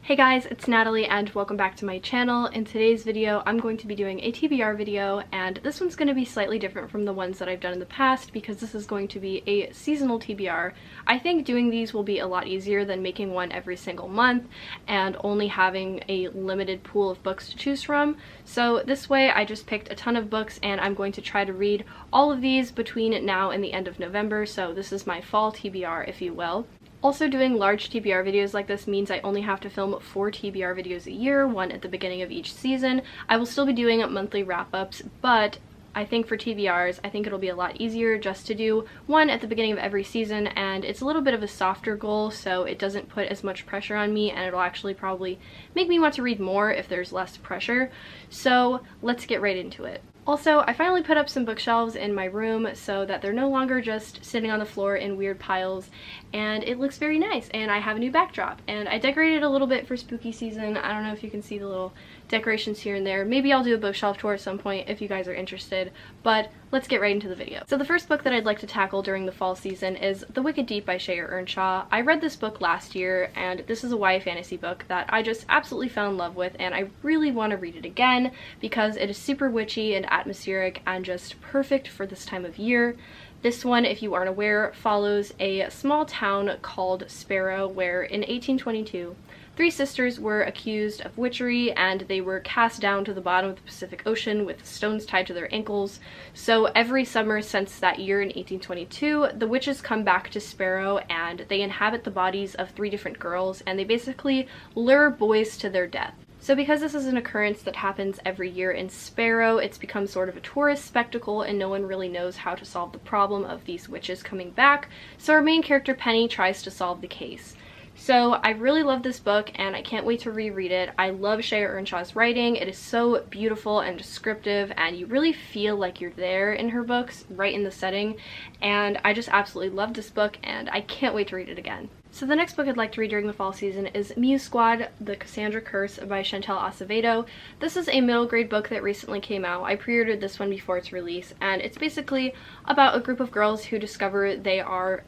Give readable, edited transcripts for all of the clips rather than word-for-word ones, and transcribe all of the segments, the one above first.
Hey guys, it's Natalie and welcome back to my channel. In today's video, I'm going to be doing a TBR video, and this one's going to be slightly different from the ones that I've done in the past because this is going to be a seasonal TBR. I think doing these will be a lot easier than making one every single month and only having a limited pool of books to choose from. So this way I just picked a ton of books and I'm going to try to read all of these between now and the end of November, so this is my fall TBR, if you will. Also, doing large TBR videos like this means I only have to film 4 TBR videos a year, one at the beginning of each season. I will still be doing monthly wrap-ups, but I think for TBRs, I think it'll be a lot easier just to do one at the beginning of every season, and it's a little bit of a softer goal, so it doesn't put as much pressure on me, and it'll actually probably make me want to read more if there's less pressure. So let's get right into it. Also, I finally put up some bookshelves in my room so that they're no longer just sitting on the floor in weird piles, and it looks very nice, and I have a new backdrop. And I decorated a little bit for spooky season. I don't know if you can see the little decorations here and there. Maybe I'll do a bookshelf tour at some point if you guys are interested, but let's get right into the video. So the first book that I'd like to tackle during the fall season is The Wicked Deep by Shea Earnshaw. I read this book last year, and this is a YA fantasy book that I just absolutely fell in love with, and I really want to read it again because it is super witchy and atmospheric and just perfect for this time of year. This one, if you aren't aware, follows a small town called Sparrow where in 1822 3 sisters were accused of witchery and they were cast down to the bottom of the Pacific Ocean with stones tied to their ankles. So every summer since that year in 1822, the witches come back to Sparrow and they inhabit the bodies of 3 different girls, and they basically lure boys to their death. So because this is an occurrence that happens every year in Sparrow, it's become sort of a tourist spectacle and no one really knows how to solve the problem of these witches coming back. So our main character Penny tries to solve the case. So I really love this book and I can't wait to reread it. I love Shea Earnshaw's writing. It is so beautiful and descriptive and you really feel like you're there in her books, right in the setting. And I just absolutely love this book and I can't wait to read it again. So the next book I'd like to read during the fall season is Muse Squad, The Cassandra Curse by Chantal Acevedo. This is a middle grade book that recently came out. I pre-ordered this one before its release, and it's basically about a group of girls who discover they are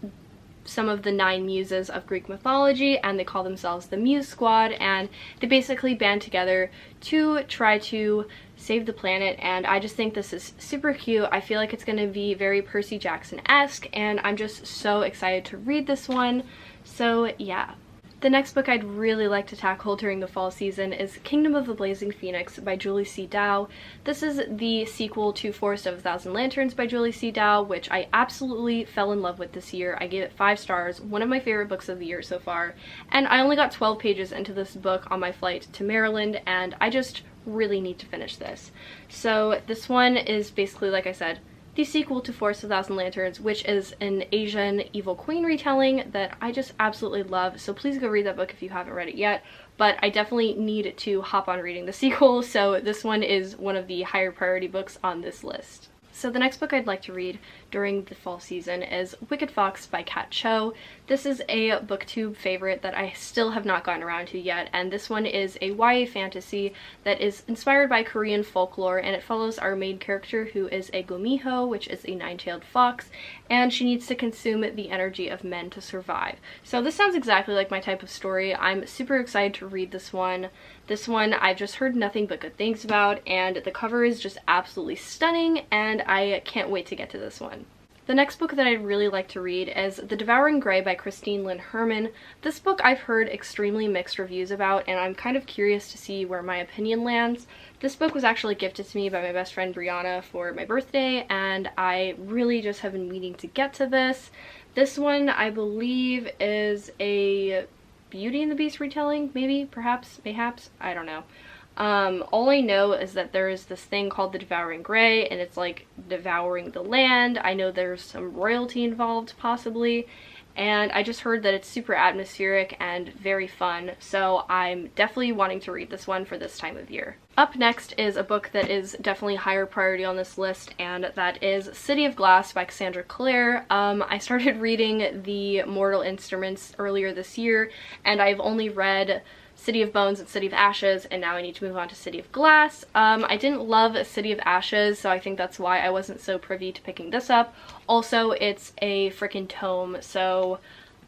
some of the 9 muses of Greek mythology, and they call themselves the Muse Squad, and they basically band together to try to save the planet, and I just think this is super cute. I feel like it's going to be very Percy Jackson-esque, and I'm just so excited to read this one. So yeah. The next book I'd really like to tackle during the fall season is Kingdom of the Blazing Phoenix by Julie C. Dow. This is the sequel to Forest of a Thousand Lanterns by Julie C. Dow, which I absolutely fell in love with this year. I gave it 5 stars, one of my favorite books of the year so far, and I only got 12 pages into this book on my flight to Maryland, and I just really need to finish this. So this one is basically, like I said, the sequel to Forest of a Thousand Lanterns, which is an Asian evil queen retelling that I just absolutely love, so please go read that book if you haven't read it yet. But I definitely need to hop on reading the sequel, so this one is one of the higher priority books on this list. So the next book I'd like to read during the fall season is Wicked Fox by Kat Cho. This is a booktube favorite that I still have not gotten around to yet, and this one is a YA fantasy that is inspired by Korean folklore, and it follows our main character who is a gumiho, which is a 9-tailed fox, and she needs to consume the energy of men to survive. So this sounds exactly like my type of story. I'm super excited to read this one. This one I've just heard nothing but good things about, and the cover is just absolutely stunning, and I can't wait to get to this one. The next book that I'd really like to read is The Devouring Grey by Christine Lynn Herman. This book I've heard extremely mixed reviews about, and I'm kind of curious to see where my opinion lands. This book was actually gifted to me by my best friend Brianna for my birthday, and I really just have been meaning to get to this. This one, I believe, is a Beauty and the Beast retelling, maybe, perhaps, mayhaps, I don't know. All I know is that there is this thing called the Devouring Grey, and it's like devouring the land. I know there's some royalty involved, possibly, and I just heard that it's super atmospheric and very fun, so I'm definitely wanting to read this one for this time of year. Up next is a book that is definitely higher priority on this list, and that is City of Glass by Cassandra Clare. I started reading the Mortal Instruments earlier this year, and I've only read City of Bones and City of Ashes, and now I need to move on to City of Glass. I didn't love City of Ashes, so I think that's why I wasn't so privy to picking this up. Also, it's a freaking tome, so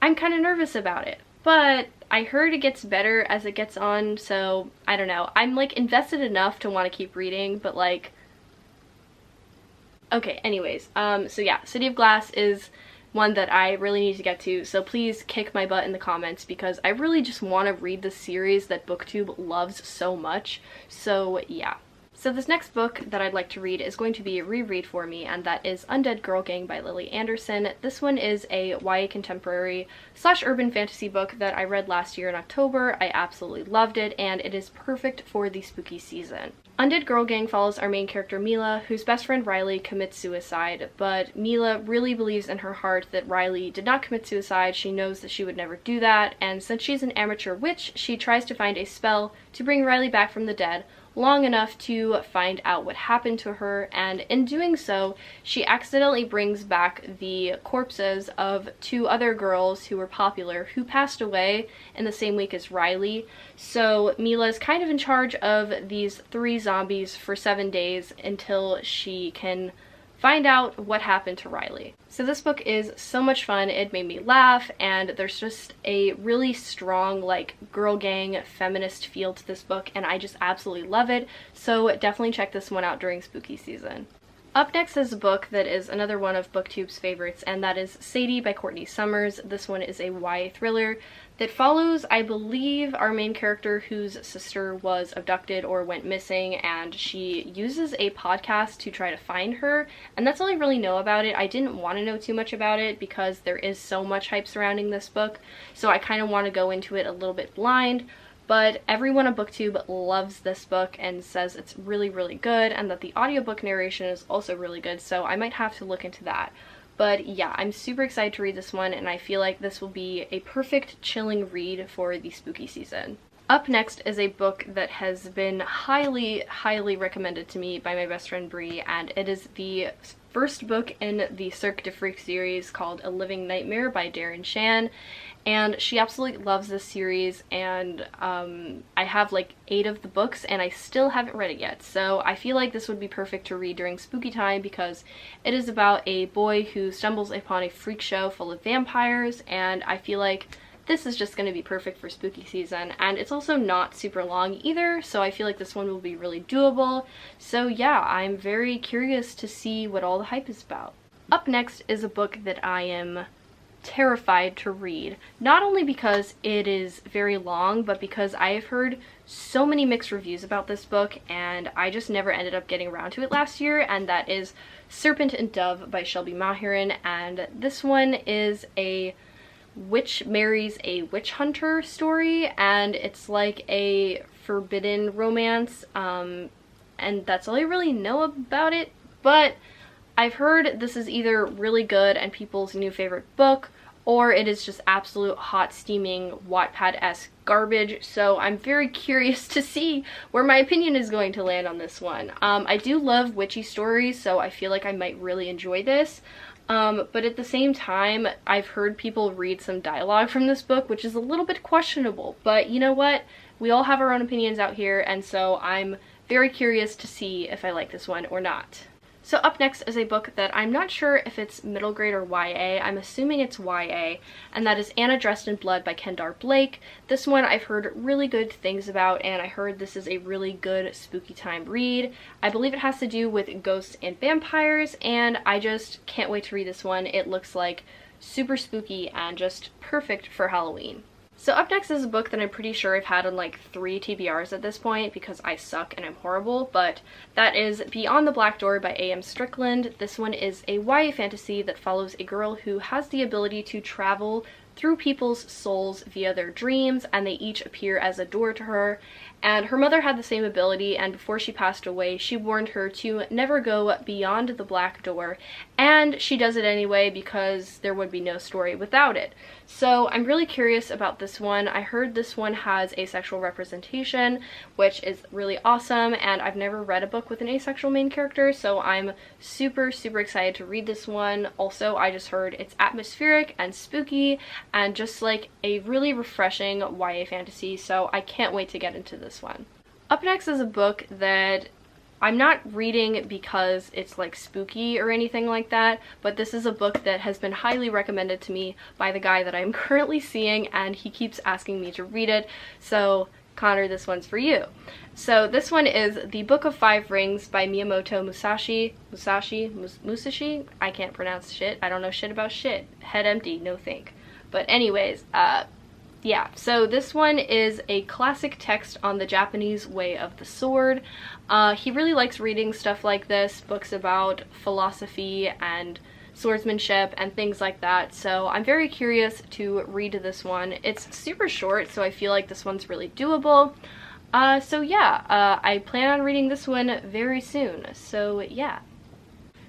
I'm kind of nervous about it. but I heard it gets better as it gets on, so I don't know. I'm like invested enough to want to keep reading, but like, okay, anyways, so yeah, City of Glass is one that I really need to get to, so please kick my butt in the comments because I really just want to read the series that BookTube loves so much, so yeah. So this next book that I'd like to read is going to be a reread for me, and that is Undead Girl Gang by Lily Anderson. This one is a YA contemporary / urban fantasy book that I read last year in October. I absolutely loved it, and it is perfect for the spooky season. Undead Girl Gang follows our main character Mila, whose best friend Riley commits suicide, but Mila really believes in her heart that Riley did not commit suicide. She knows that she would never do that, and since she's an amateur witch, she tries to find a spell to bring Riley back from the dead, long enough to find out what happened to her, and in doing so, she accidentally brings back the corpses of 2 other girls who were popular who passed away in the same week as Riley. So Mila's kind of in charge of these 3 zombies for 7 days until she can find out what happened to Riley. So this book is so much fun. It made me laugh, and there's just a really strong like girl gang feminist feel to this book, and I just absolutely love it. So definitely check this one out during spooky season. Up next is a book that is another one of BookTube's favorites, and that is Sadie by Courtney Summers. This one is a YA thriller that follows, I believe, our main character whose sister was abducted or went missing, and she uses a podcast to try to find her, and that's all I really know about it. I didn't want to know too much about it because there is so much hype surrounding this book, so I kind of want to go into it a little bit blind. But everyone on BookTube loves this book and says it's really, really good, and that the audiobook narration is also really good, so I might have to look into that. But yeah, I'm super excited to read this one, and I feel like this will be a perfect chilling read for the spooky season. Up next is a book that has been highly, highly recommended to me by my best friend Brie, and it is the first book in the Cirque du Freak series called A Living Nightmare by Darren Shan, and she absolutely loves this series, and I have like 8 of the books and I still haven't read it yet, so I feel like this would be perfect to read during spooky time because it is about a boy who stumbles upon a freak show full of vampires, and I feel like this is just going to be perfect for spooky season, and it's also not super long either, so I feel like this one will be really doable. So yeah, I'm very curious to see what all the hype is about. Up next is a book that I am terrified to read, not only because it is very long, but because I have heard so many mixed reviews about this book, and I just never ended up getting around to it last year, and that is Serpent and Dove by Shelby Mahiran, and this one is a witch marries a witch hunter story, and it's like a forbidden romance, and that's all I really know about it, but I've heard this is either really good and people's new favorite book, or it is just absolute hot steaming Wattpad-esque garbage, so I'm very curious to see where my opinion is going to land on this one. I do love witchy stories, so I feel like I might really enjoy this. But at the same time, I've heard people read some dialogue from this book, which is a little bit questionable, but you know what? We all have our own opinions out here, and so I'm very curious to see if I like this one or not. So up next is a book that I'm not sure if it's middle grade or YA. I'm assuming it's YA, and that is Anna Dressed in Blood by Kendar Blake. This one I've heard really good things about, and I heard this is a really good spooky time read. I believe it has to do with ghosts and vampires, and I just can't wait to read this one. It looks like super spooky and just perfect for Halloween. So up next is a book that I'm pretty sure I've had on like 3 TBRs at this point because I suck and I'm horrible, but that is Beyond the Black Door by A.M. Strickland. This one is a YA fantasy that follows a girl who has the ability to travel through people's souls via their dreams, and they each appear as a door to her. And her mother had the same ability, and before she passed away, she warned her to never go beyond the black door, and she does it anyway because there would be no story without it. So I'm really curious about this one. I heard this one has asexual representation, which is really awesome, and I've never read a book with an asexual main character, so I'm super, super excited to read this one. Also, I just heard it's atmospheric and spooky, and just like a really refreshing YA fantasy, so I can't wait to get into this one. Up next is a book that I'm not reading because it's like spooky or anything like that, but this is a book that has been highly recommended to me by the guy that I'm currently seeing, and he keeps asking me to read it. So Connor, this one's for you. So this one is The Book of Five Rings by Miyamoto Musashi? I can't pronounce shit. I don't know shit about shit. Head empty, no think. But anyways, yeah, so this one is a classic text on the Japanese way of the sword. He really likes reading stuff like this, books about philosophy and swordsmanship and things like that, so I'm very curious to read this one. It's super short, so I feel like this one's really doable. So yeah, I plan on reading this one very soon, so yeah.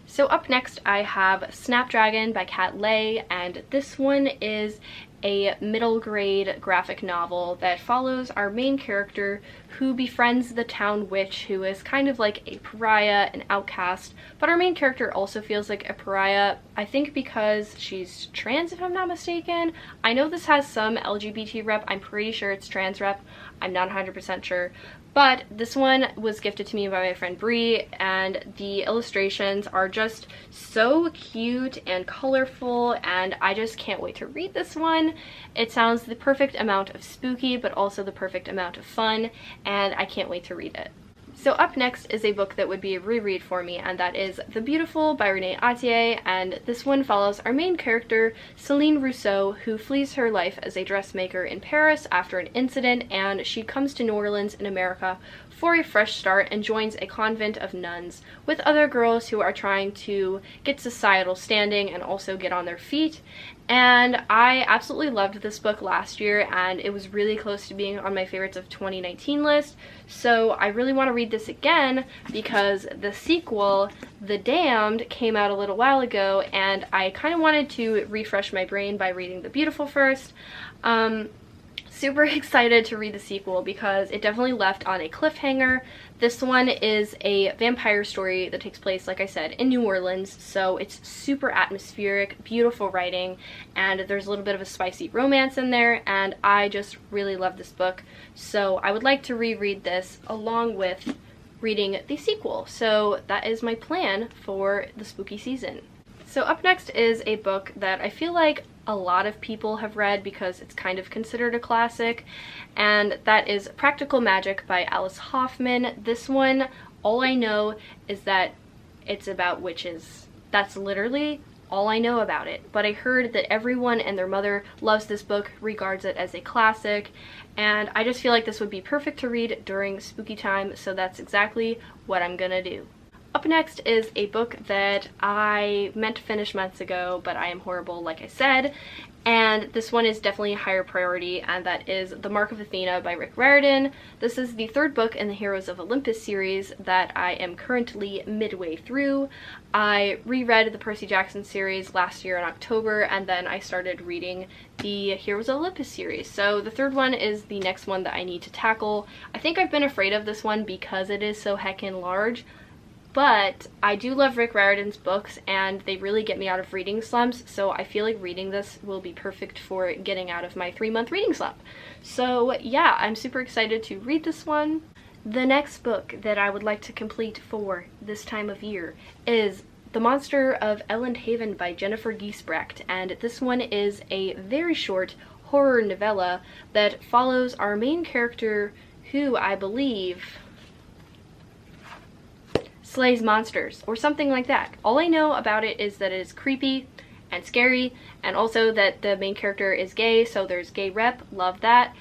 So up next I have Snapdragon by Kat Lay, and this one is a middle grade graphic novel that follows our main character who befriends the town witch, who is kind of like a pariah, an outcast, but our main character also feels like a pariah, I think because she's trans if I'm not mistaken. I know this has some LGBT rep, I'm pretty sure it's trans rep, I'm not 100% sure. But this one was gifted to me by my friend Brie, and the illustrations are just so cute and colorful, and I just can't wait to read this one. It sounds the perfect amount of spooky, but also the perfect amount of fun, and I can't wait to read it. So up next is a book that would be a reread for me, and that is The Beautiful by Renee Attier, and this one follows our main character, Céline Rousseau, who flees her life as a dressmaker in Paris after an incident, and she comes to New Orleans in America for a fresh start and joins a convent of nuns with other girls who are trying to get societal standing and also get on their feet. And I absolutely loved this book last year, and it was really close to being on my favorites of 2019 list, so I really want to read this again because the sequel, The Damned, came out a little while ago, and I kind of wanted to refresh my brain by reading The Beautiful first. Super excited to read the sequel because it definitely left on a cliffhanger. This one is a vampire story that takes place, like I said, in New Orleans, so it's super atmospheric, beautiful writing, and there's a little bit of a spicy romance in there, and I just really love this book, so I would like to reread this along with reading the sequel. So that is my plan for the spooky season. So up next is a book that I feel like a lot of people have read because it's kind of considered a classic, and that is Practical Magic by Alice Hoffman. This one, all I know is that it's about witches. That's literally all I know about it, but I heard that everyone and their mother loves this book, regards it as a classic, and I just feel like this would be perfect to read during spooky time, so that's exactly what I'm gonna do. Up next is a book that I meant to finish months ago, but I am horrible, like I said, and this one is definitely a higher priority, and that is The Mark of Athena by Rick Riordan. This is the third book in the Heroes of Olympus series that I am currently midway through. I reread the Percy Jackson series last year in October, and then I started reading the Heroes of Olympus series. So the third one is the next one that I need to tackle. I think I've been afraid of this one because it is so heckin' large, but I do love Rick Riordan's books, and they really get me out of reading slumps, so I feel like reading this will be perfect for getting out of my 3-month reading slump. So yeah, I'm super excited to read this one. The next book that I would like to complete for this time of year is The Monster of Elendhaven by Jennifer Giesbrecht, and this one is a very short horror novella that follows our main character, who I believe slays monsters or something like that. All I know about it is that it is creepy and scary, and also that the main character is gay, so there's gay rep, love that.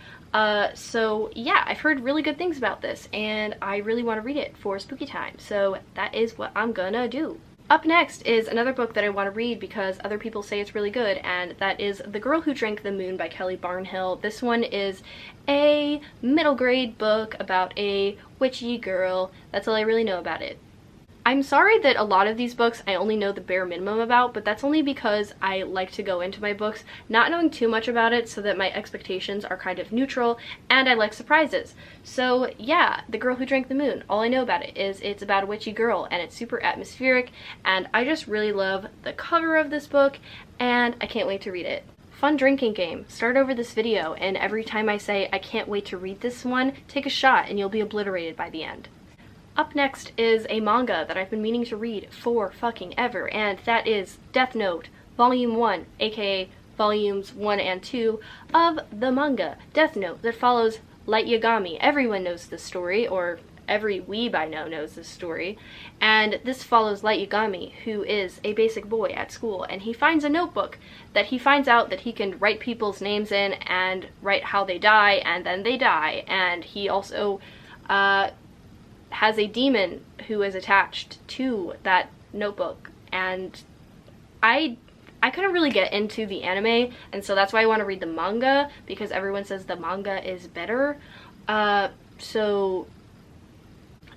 So yeah, I've heard really good things about this, and I really want to read it for spooky time, so that is what I'm gonna do. Up next is another book that I want to read because other people say it's really good, and that is The Girl Who Drank the Moon by Kelly Barnhill. This one is a middle grade book about a witchy girl. That's all I really know about it. I'm sorry that a lot of these books I only know the bare minimum about, but that's only because I like to go into my books not knowing too much about it so that my expectations are kind of neutral, and I like surprises. So yeah, The Girl Who Drank the Moon, all I know about it is it's about a witchy girl, and it's super atmospheric, and I just really love the cover of this book, and I can't wait to read it. Fun drinking game. Start over this video, and every time I say I can't wait to read this one, take a shot and you'll be obliterated by the end. Up next is a manga that I've been meaning to read for fucking ever, and that is Death Note Volume 1, aka Volumes 1 and 2 of the manga Death Note that follows Light Yagami. Everyone knows this story, or every weeb I know knows this story, and this follows Light Yagami, who is a basic boy at school, and he finds a notebook that he finds out that he can write people's names in and write how they die, and then they die, and he also has a demon who is attached to that notebook, and I couldn't really get into the anime, and so that's why I want to read the manga, because everyone says the manga is better. So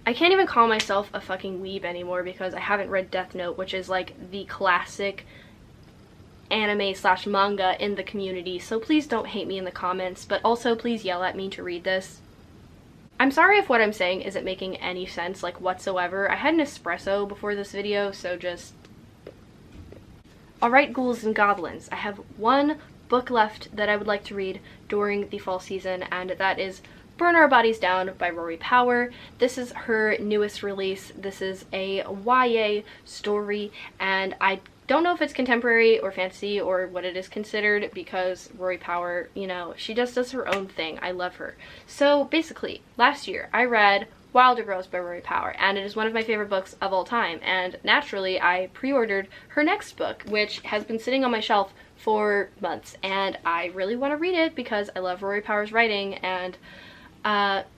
I can't even call myself a fucking weeb anymore because I haven't read Death Note, which is like the classic anime slash manga in the community, so please don't hate me in the comments, but also please yell at me to read this. I'm sorry if what I'm saying isn't making any sense, like, whatsoever. I had an espresso before this video, so just... Alright, Ghouls and Goblins, I have one book left that I would like to read during the fall season, and that is Burn Our Bodies Down by Rory Power. This is her newest release. This is a YA story, and I don't know if it's contemporary or fantasy or what it is considered, because Rory Power, you know, she just does her own thing. I love her. So basically, last year I read Wilder Girls by Rory Power, and it is one of my favorite books of all time, and naturally I pre-ordered her next book, which has been sitting on my shelf for months, and I really want to read it because I love Rory Power's writing, and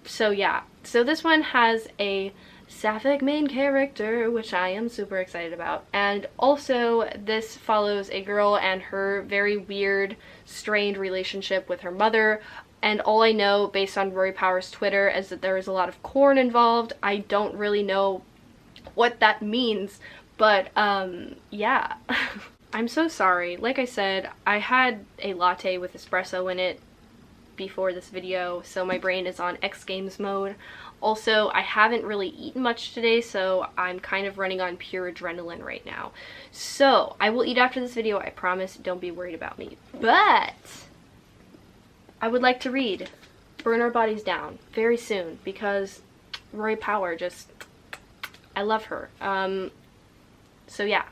so yeah. So this one has a sapphic main character, which I am super excited about, and also this follows a girl and her very weird, strained relationship with her mother. And all I know, based on Rory Power's Twitter, is that there is a lot of corn involved. I don't really know what that means, but yeah. I'm so sorry. Like I said, I had a latte with espresso in it before this video, so my brain is on X Games mode. Also, I haven't really eaten much today, so I'm kind of running on pure adrenaline right now. So, I will eat after this video, I promise. Don't be worried about me. But I would like to read Burn Our Bodies Down very soon, because Rory Power just, I love her. So yeah.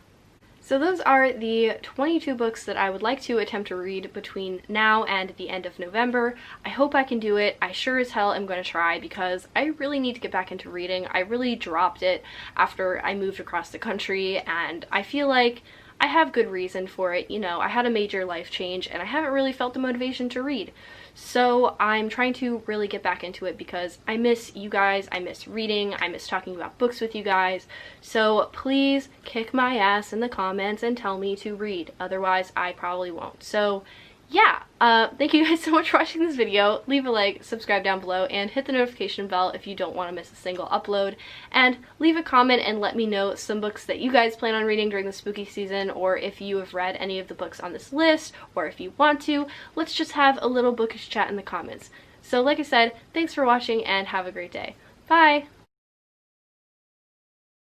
So those are the 22 books that I would like to attempt to read between now and the end of November. I hope I can do it. I sure as hell am going to try, because I really need to get back into reading. I really dropped it after I moved across the country, and I feel like I have good reason for it. You know, I had a major life change and I haven't really felt the motivation to read. So I'm trying to really get back into it because I miss you guys, I miss reading, I miss talking about books with you guys. So please kick my ass in the comments and tell me to read. Otherwise, I probably won't. So yeah, thank you guys so much for watching this video. Leave a like, subscribe down below, and hit the notification bell if you don't want to miss a single upload. And leave a comment and let me know some books that you guys plan on reading during the spooky season, or if you have read any of the books on this list, or if you want to. Let's just have a little bookish chat in the comments. So like I said, thanks for watching and have a great day. Bye!